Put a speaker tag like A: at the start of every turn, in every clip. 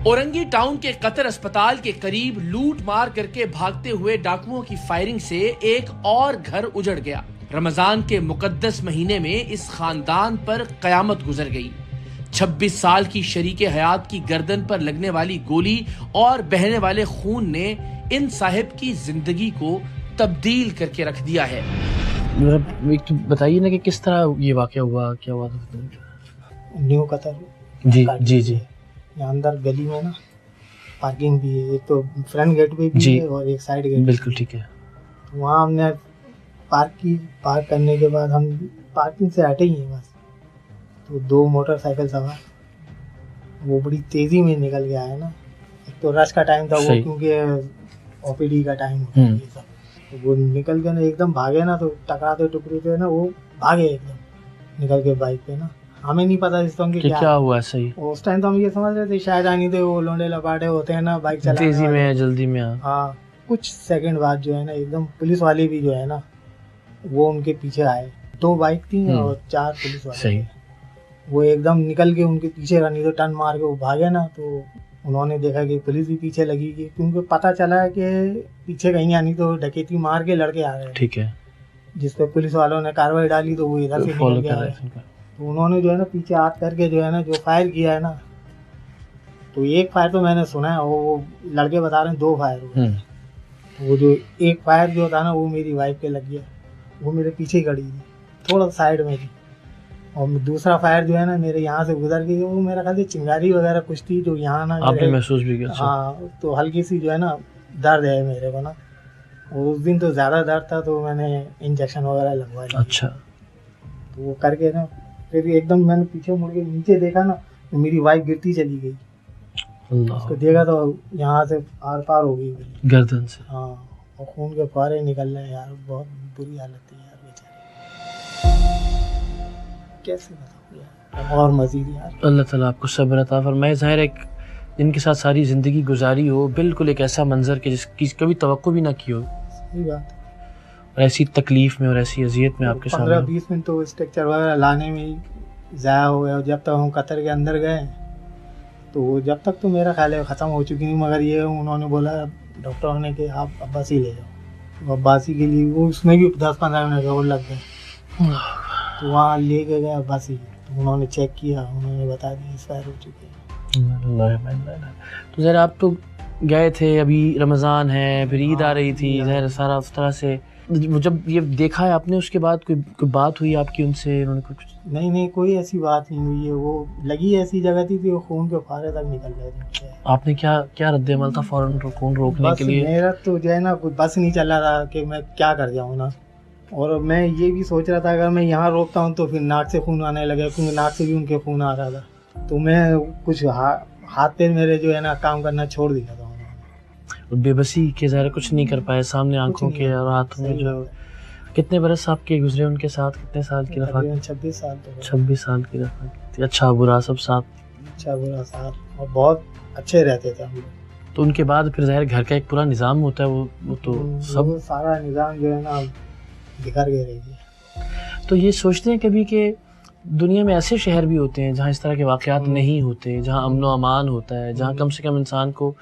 A: Orangi town के Qatar अस्पताल के करीब लूट मार करके भागते हुए डाकुओं की फायरिंग से एक और घर उजड़ गया। रमजान के मुकद्दस महीने में इस खानदान पर कयामत गुजर गई। 26 साल की शरीके हयात की गर्दन पर लगने वाली गोली और बहने वाले खून ने इन साहिब की जिंदगी को तब्दील करके रख दिया है।
B: एक तो बताइए ना कि किस तरह ये वाकया हुआ, क्या हुआ था?
C: न्यू कतर
B: जी जी जी।
C: यहाँ अंदर गली में ना पार्किंग भी है, एक तो फ्रंट गेट पे भी है और एक साइड गेट।
B: बिल्कुल ठीक है।
C: तो वहाँ हमने पार्क करने के बाद हम पार्किंग से हटे ही हैं बस, तो 2 मोटरसाइकिल सवार वो बड़ी तेज़ी में निकल के आए ना। एक तो रश का टाइम था वो, क्योंकि ओपीडी का टाइम होता है ये सब, तो वो निकल के ना एकदम भागे ना, तो टकराते टुकड़े ना वो भागे एकदम निकल के बाइक पे ना। हमें नहीं पता इस टाइम क्या
B: हुआ सही।
C: उस टाइम तो हम ये समझ रहे थे शायद आनी थे वो लोंडे लपाटे होते हैं ना बाइक चलाने
B: तेजी में जल्दी में।
C: हाँ, कुछ सेकंड बाद जो है ना एकदम पुलिस वाले भी जो है ना वो उनके पीछे आए। 2 बाइक थी और 4 पुलिस वाले
B: सही।
C: वो एकदम निकल के उनके पीछे का, नहीं तो टर्न मार के वो भागे ना, तो उन्होंने देखा कि पुलिस भी पीछे लगी गई, क्योंकि पता चला कि पीछे कहीं आनी तो डकैती मार के लड़के आ रहे।
B: ठीक है।
C: जिस पे पुलिस वालों ने कार्रवाई डाली तो वो इधर से निकल गया। तो उन्होंने जो है ना पीछे हाथ करके जो है ना जो फायर किया है ना, तो एक फायर तो मैंने सुना है, वो लड़के बता रहे हैं 2 फायर हुए। वो जो एक फायर जो था ना वो मेरी वाइफ पे लग गया, वो मेरे पीछे ही खड़ी थी, थोड़ा साइड में थी। और दूसरा फायर जो है ना मेरे यहाँ से गुजर गई, वो मेरा ख्याल से चिंगारी वगैरह कुछ थी जो यहाँ ना
B: आपने महसूस भी किया?
C: हाँ, तो हल्की सी जो है ना दर्द है मेरे को ना। उस दिन तो ज़्यादा दर्द था तो मैंने इंजेक्शन वगैरह लगवा लिया।
B: अच्छा।
C: तो वो करके ना फिर एकदम मैंने पीछे मुड़ के नीचे देखा ना तो मेरी वाइफ गिरती चली गई। उसको देखा तो यहाँ से आर पार हो गई
B: गर्दन से।
C: हाँ, और खून के फुहारे निकल रहे हैं यार, बहुत बुरी हालत थी यार बेचारे। कैसे बताऊँ यार, और मजीद यार। अल्लाह
B: ताला आपको सब्र अता फरमाए। ज़ाहिर है जिनके साथ सारी ज़िंदगी गुजारी हो, बिल्कुल एक ऐसा मंजर के जिसकी कभी तवक्को भी ना की हो,
C: सही बात,
B: और ऐसी तकलीफ में और ऐसी अजियत में आपके सामने
C: 15-20 मिनट तो स्ट्रक्चर वगैरह लाने में ही ज़ाया हो गया। और जब तक हम कतर के अंदर गए तो जब तक तो मेरा ख्याल है ख़त्म हो चुकी थी, मगर ये उन्होंने बोला डॉक्टरों ने कि आप अब्बासी ले जाओ। तो अब्बासी के लिए वो उसमें भी 10-15 मिनट और लग गए। तो वहाँ ले के गए अब्बासी, तो उन्होंने चेक किया, उन्होंने बता दिया एक्सपायर हो चुकी है।
B: तो ज़रा आप तो गए थे, अभी रमज़ान है, फिर ईद आ रही थी, ज़ाहिर सारा उस तरह से जब ये देखा है आपने, उसके बाद कोई बात हुई आपकी उनसे? उन्होंने कुछ?
C: नहीं, कोई ऐसी बात नहीं हुई है। वो लगी ऐसी जगह थी कि वो खून के फुहारे तक निकल रहे थे।
B: आपने क्या रद्द-ए-अमल था फौरन खून रोकने के लिए?
C: मेरा तो जो है ना कोई बस नहीं चल रहा था कि मैं क्या कर जाऊँ ना। और मैं ये भी सोच रहा था अगर मैं यहाँ रोकता हूँ तो फिर नाक से खून आने लगे, क्योंकि नाक से भी उनके खून आ रहा था। तो मैं कुछ हाथ पैर मेरे जो है ना काम करना छोड़ दिया था।
B: बेबसी के ज़ाहिर कुछ नहीं कर पाए सामने आंखों के और हाथों में। जो कितने बरस आपके गुजरे उनके साथ? कितने साल की रफ़ाक़त?
C: 26 साल।
B: 26 साल की रफ़ाक़त। अच्छा बुरा सब साथ?
C: अच्छा बुरा साथ, और बहुत अच्छे रहते थे हम लोग।
B: तो उनके बाद फिर ज़ाहिर घर का एक पूरा निज़ाम होता है, वो तो सब
C: सारा निज़ाम जो है ना बिखर गए रही।
B: तो ये सोचते हैं कभी कि दुनिया में ऐसे शहर भी होते हैं जहाँ इस तरह के वाक़यात नहीं होते, जहाँ अमन व अमान होता है, जहाँ कम से कम इंसान को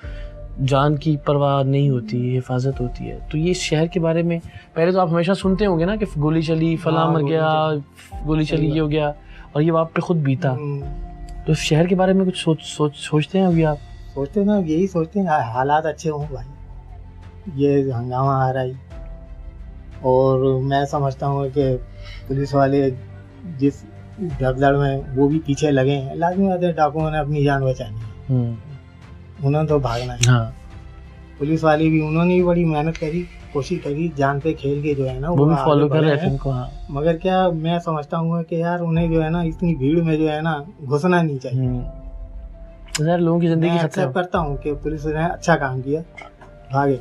B: जान की परवाह नहीं होती, हिफाजत होती है। तो ये शहर के बारे में पहले तो आप हमेशा सुनते होंगे ना कि गोली चली, फलां मर गया, गोली चली, ये हो गया, और ये आप पे खुद बीता। तो शहर के बारे में कुछ सोचते हैं अभी आप?
C: सोचते ना, यही सोचते हैं हालात अच्छे हों भाई, ये हंगामा आ रहा है। और मैं समझता हूँ कि पुलिस वाले जिस भगदड़ में वो भी पीछे लगे हैं, लाजमी बात है डाकुओं ने अपनी जान बचानी है, उन्होंने तो भागना है।
B: हाँ।
C: पुलिस वाले भी, उन्होंने भी बड़ी मेहनत करी, कोशिश करी, जान पे खेल के जो है ना
B: वो भी फॉलो कर रहे हैं उनको। हाँ।
C: मगर क्या मैं समझता हूँ कि यार उन्हें जो है ना इतनी भीड़ में जो है ना घुसना नहीं चाहिए।
B: यार लोगों की जिंदगी
C: एक्सेप्ट करता हूँ कि पुलिस ने अच्छा काम किया, भागे,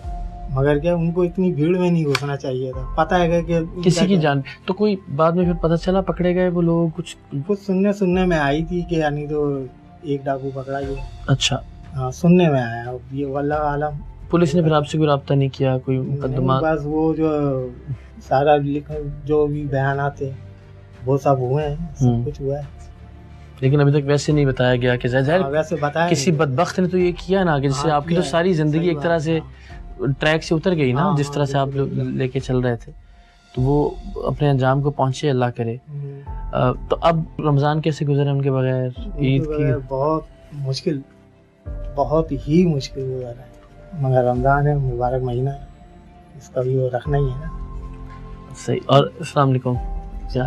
C: मगर क्या उनको इतनी भीड़ में नहीं घुसना चाहिए था। पता है कि
B: किसी की जान, तो कोई बाद में फिर पता चला पकड़े गए वो लोग?
C: कुछ सुनने में आई थी कि यानी तो एक डाकू पकड़ा गया।
B: अच्छा।
C: हाँ, सुनने में आया, ये वल्लाह आलम।
B: पुलिस ने फिर आपसे कोई रब्ता नहीं किया, कोई मुकदमा?
C: बस वो जो सारा जो भी बयान थे वो सब हुए हैं, सब कुछ हुआ है।
B: لیکن ابھی تک ویسے نہیں بتایا گیا کہ ظاہر
C: ویسے بتایا
B: کسی بدبخت نے تو یہ کیا نا کہ جس سے آپ کی تو ساری زندگی ایک طرح سے ٹریک سے اتر گئی نا، جس طرح سے آپ لے کے چل رہے تھے، تو وہ اپنے انجام کو پہنچے، اللہ کرے۔ تو اب رمضان کیسے گزرے ان کے بغیر؟ عید کی
C: بہت مشکل، بہت ہی مشکل گزرا ہے، مگر رمضان ہے، مبارک مہینہ ہے، اس کا بھی وہ رکھنا ہی ہے نا۔
B: صحیح۔ اور السلام علیکم، کیا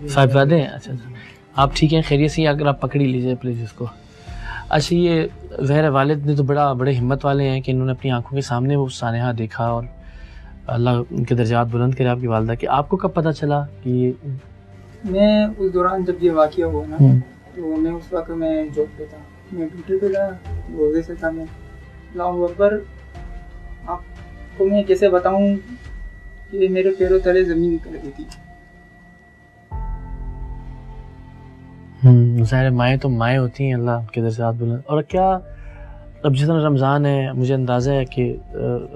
B: صاحبزادے ہیں؟ اچھا اچھا، آپ ٹھیک ہیں، خیریت سے؟ اگر آپ پکڑ ہی لیجیے پلیز اس کو۔ اچھا، یہ ظاہر والد نے تو بڑے ہمت والے ہیں کہ انہوں نے اپنی آنکھوں کے سامنے وہ سانحہ دیکھا، اور اللہ ان کے درجات بلند کرے آپ کی والدہ کے۔ آپ کو کب پتہ چلا کہ یہ؟
D: میں اس دوران جب یہ واقعہ ہوا نا تو میں اس وقت میں جاب پہ تھا، میں ڈیوٹی پہ تھا، روزے سے تھا میں۔ اللہ اکبر، آپ کو میں کیسے بتاؤں کہ میرے پیروں تلے زمین نکل گئی تھی۔
B: ظاہر مائیں تو مائیں ہوتی ہیں، اللہ کے درجات بلند۔ اور کیا اب جس طرح رمضان ہے، مجھے اندازہ ہے کہ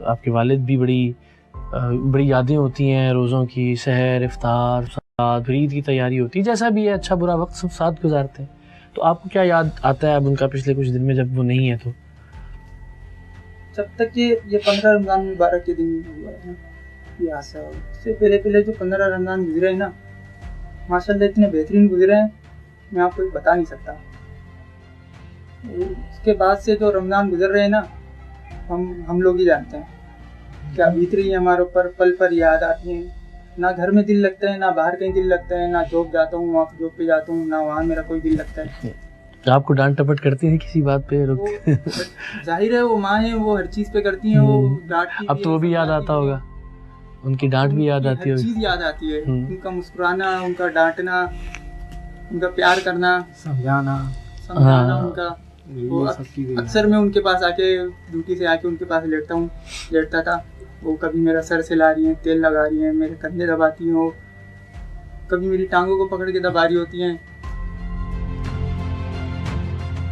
B: آپ کے والد بھی بڑی یادیں ہوتی ہیں روزوں کی، سحر، افطار، ساتھ عید کی تیاری ہوتی ہے، جیسا بھی ہے اچھا برا وقت سب ساتھ گزارتے ہیں۔ تو آپ کو کیا یاد آتا ہے اب ان کا پچھلے کچھ دن میں جب وہ نہیں ہے تو؟
D: جب تک یہ 15 رمضان مبارک کے دن ہوا ہے نا، یہ آسا اس سے پہلے جو 15 رمضان گزرے ہیں نا، ماشاءاللہ اتنے بہترین گزرے ہیں، میں آپ کو بتا نہیں سکتا۔ اس کے بعد سے جو رمضان گزر رہے ہیں نا، ہم لوگ ہی جانتے ہیں کیا بیت رہی ہے ہمارے اوپر، پل پر یاد آتی ہیں، نہ گھر میں دل لگتا ہے، نہ باہر کہیں دل لگتا ہے، نہ جاب جاتا ہوں، وہاں جاب پہ جاتا ہوں، نہ وہاں میرا کوئی دل لگتا ہے۔
B: آپ کو ڈانٹ ٹپٹ کرتی تھی کسی بات پہ؟
D: ظاہر ہے وہ ماں ہیں، وہ ہر چیز پہ کرتی ہیں، وہ ڈانٹ۔
B: اب تو وہ بھی یاد آتا ہوگا، ان کی ڈانٹ بھی یاد آتی ہوگی؟
D: ہر چیز یاد آتی ہے، ان کا مسکرانا، ان کا ڈانٹنا، ان کا پیار کرنا، سمجھانا ان کا۔ اکثر میں ان کے پاس آ کے، ڈیوٹی سے آ کے ان کے پاس لیٹتا تھا، وہ کبھی میرا سر سلا رہی ہیں، تیل لگا رہی ہیں، میرے کندھے دباتی ہیں، وہ کبھی میری ٹانگوں کو پکڑ کے دبا رہی ہوتی ہیں۔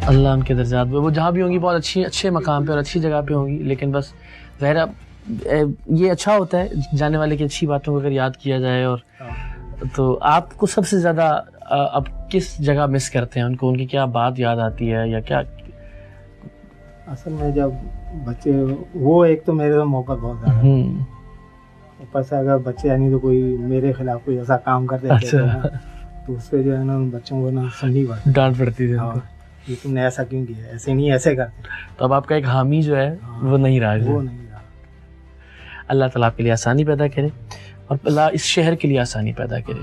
B: اللہ ان کے درجات، وہ جہاں بھی ہوں گی بہت اچھے مقام پہ اور اچھی جگہ پہ ہوں گی، لیکن بس ظاہر یہ اچھا ہوتا ہے جانے والے کی اچھی باتوں کو اگر یاد کیا جائے۔ اور تو آپ کو سب سے زیادہ اب کس جگہ مس کرتے ہیں ان کو؟ ان کی کیا بات یاد آتی ہے یا کیا؟
C: اصل میں جب بچے، وہ ایک تو میرے سے محبت بہت زیادہ، اوپر سے اگر بچے یعنی تو کوئی میرے خلاف کوئی ایسا کام کر دیتے تھے تو اس پہ جو ہے نا ان بچوں کو نا سننی پڑتی،
B: ڈانٹ پڑتی تھی،
C: یہ تم نے ایسا کیوں کیا، ایسے نہیں، ایسے کرتے۔
B: تو اب آپ کا ایک حامی جو ہے وہ نہیں رہا ہے۔ اللہ تعالیٰ آپ کے لیے آسانی پیدا کرے، اور اللہ اس شہر کے لیے آسانی پیدا کرے۔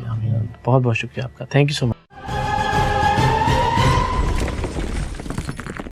B: بہت بہت شکریہ آپ کا، تھینک یو سو مچ۔